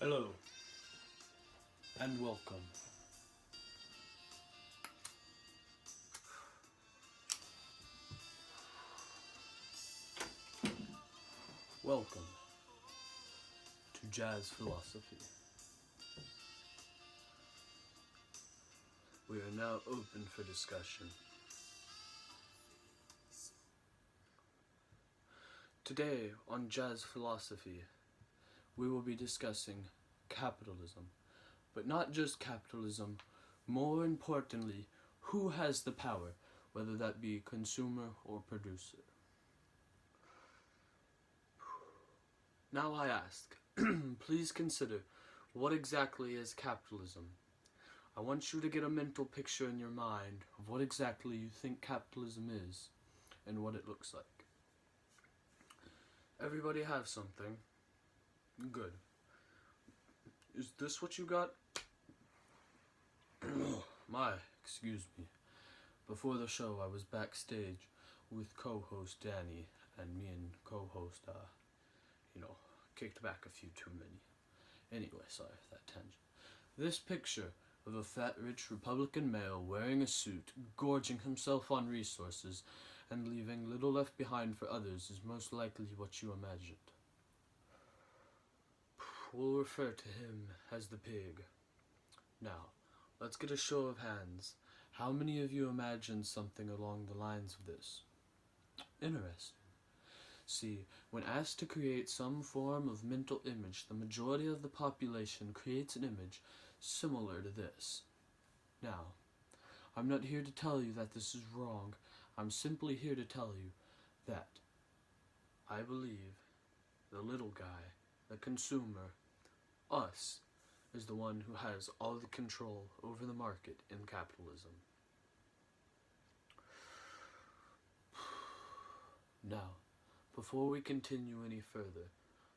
Hello and welcome. Welcome to Jazz Philosophy. We are now open for discussion. Today on Jazz Philosophy, we will be discussing capitalism, but not just capitalism. More importantly, who has the power, whether that be consumer or producer. Now I ask, please consider, what exactly is capitalism? I want you to get a mental picture in your mind of what exactly you think capitalism is and what it looks like. Everybody have something? Good. Is this what you got? Excuse me. Before the show, I was backstage with co-host Danny, and me and co-host, kicked back a few too many. Anyway, sorry for that tangent. This picture of a fat, rich Republican male wearing a suit, gorging himself on resources, and leaving little left behind for others is most likely what you imagined. We'll refer to him as the pig. Now, let's get a show of hands. How many of you imagined something along the lines of this? Interesting. See, when asked to create some form of mental image, the majority of the population creates an image similar to this. Now, I'm not here to tell you that this is wrong. I'm simply here to tell you that I believe the little guy, the consumer, us, is the one who has all the control over the market in capitalism. Now, before we continue any further,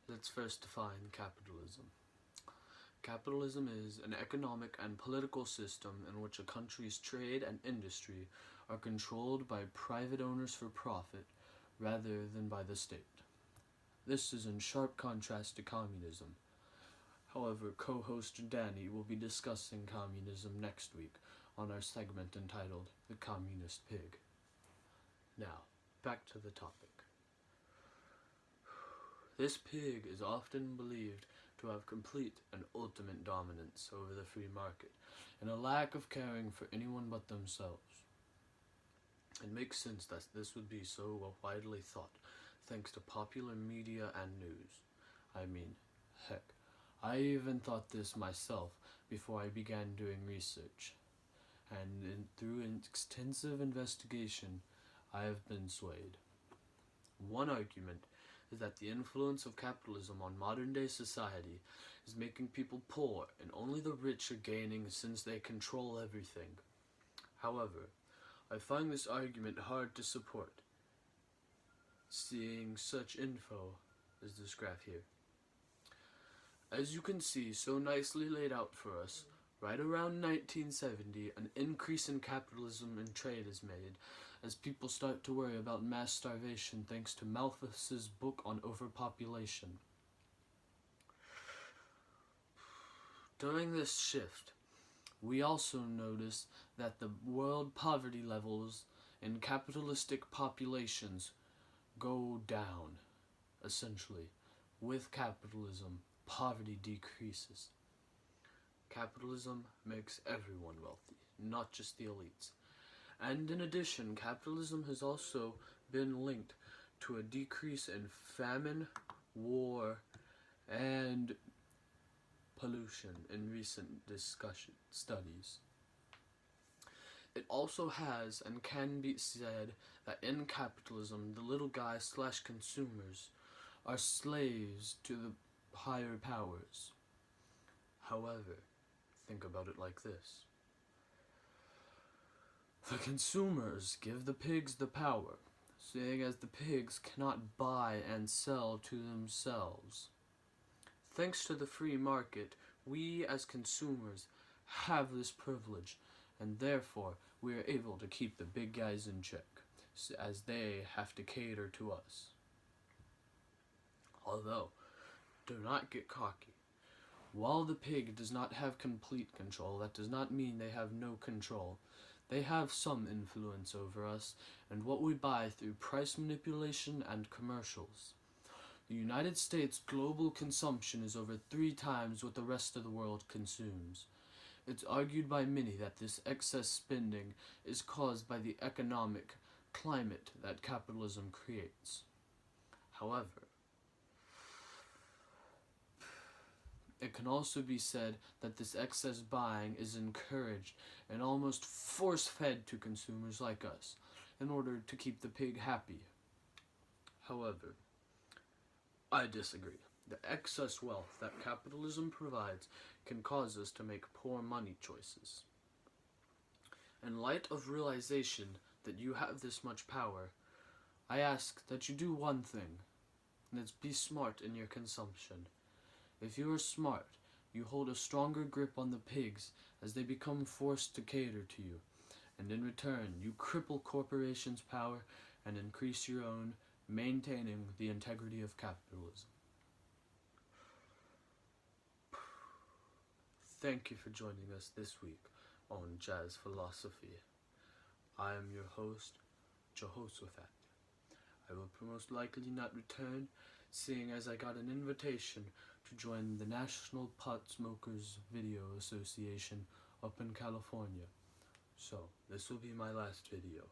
let's first define capitalism. Capitalism is an economic and political system in which a country's trade and industry are controlled by private owners for profit rather than by the state. This is in sharp contrast to communism. However, co-host Danny will be discussing communism next week on our segment entitled The Communist Pig. Now, back to the topic. This pig is often believed to have complete and ultimate dominance over the free market, and a lack of caring for anyone but themselves. It makes sense that this would be so widely thought, thanks to popular media and news. I mean, heck, I even thought this myself before I began doing research, and through an extensive investigation, I have been swayed. One argument is that the influence of capitalism on modern-day society is making people poor, and only the rich are gaining since they control everything. However, I find this argument hard to support, seeing such info as this graph here. As you can see, so nicely laid out for us, right around 1970, an increase in capitalism and trade is made, as people start to worry about mass starvation thanks to Malthus's book on overpopulation. During this shift, we also notice that the world poverty levels in capitalistic populations go down, essentially. With capitalism, poverty decreases. Capitalism makes everyone wealthy, not just the elites. And in addition, capitalism has also been linked to a decrease in famine, war, and pollution in recent studies. It also has and can be said that in capitalism, the little guys / consumers are slaves to the higher powers. However, think about it like this. The consumers give the pigs the power, seeing as the pigs cannot buy and sell to themselves. Thanks to the free market, we as consumers have this privilege, and therefore we are able to keep the big guys in check, as they have to cater to us. Although, do not get cocky. While the pig does not have complete control, that does not mean they have no control. They have some influence over us and what we buy through price manipulation and commercials. The United States' global consumption is over 3 times what the rest of the world consumes. It's argued by many that this excess spending is caused by the economic climate that capitalism creates. However, it can also be said that this excess buying is encouraged and almost force-fed to consumers like us in order to keep the pig happy. However, I disagree. The excess wealth that capitalism provides can cause us to make poor money choices. In light of realization that you have this much power, I ask that you do one thing, and that's be smart in your consumption. If you are smart, you hold a stronger grip on the pigs as they become forced to cater to you, and in return you cripple corporations' power and increase your own, maintaining the integrity of capitalism. Thank you for joining us this week on Jazz Philosophy. I am your host, Jehoshaphat. I will most likely not return, seeing as I got an invitation to join the National Pot Smokers Video Association up in California. So, this will be my last video.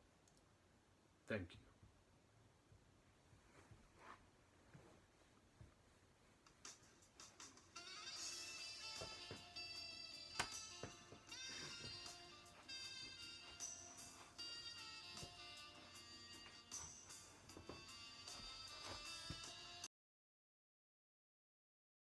Thank you.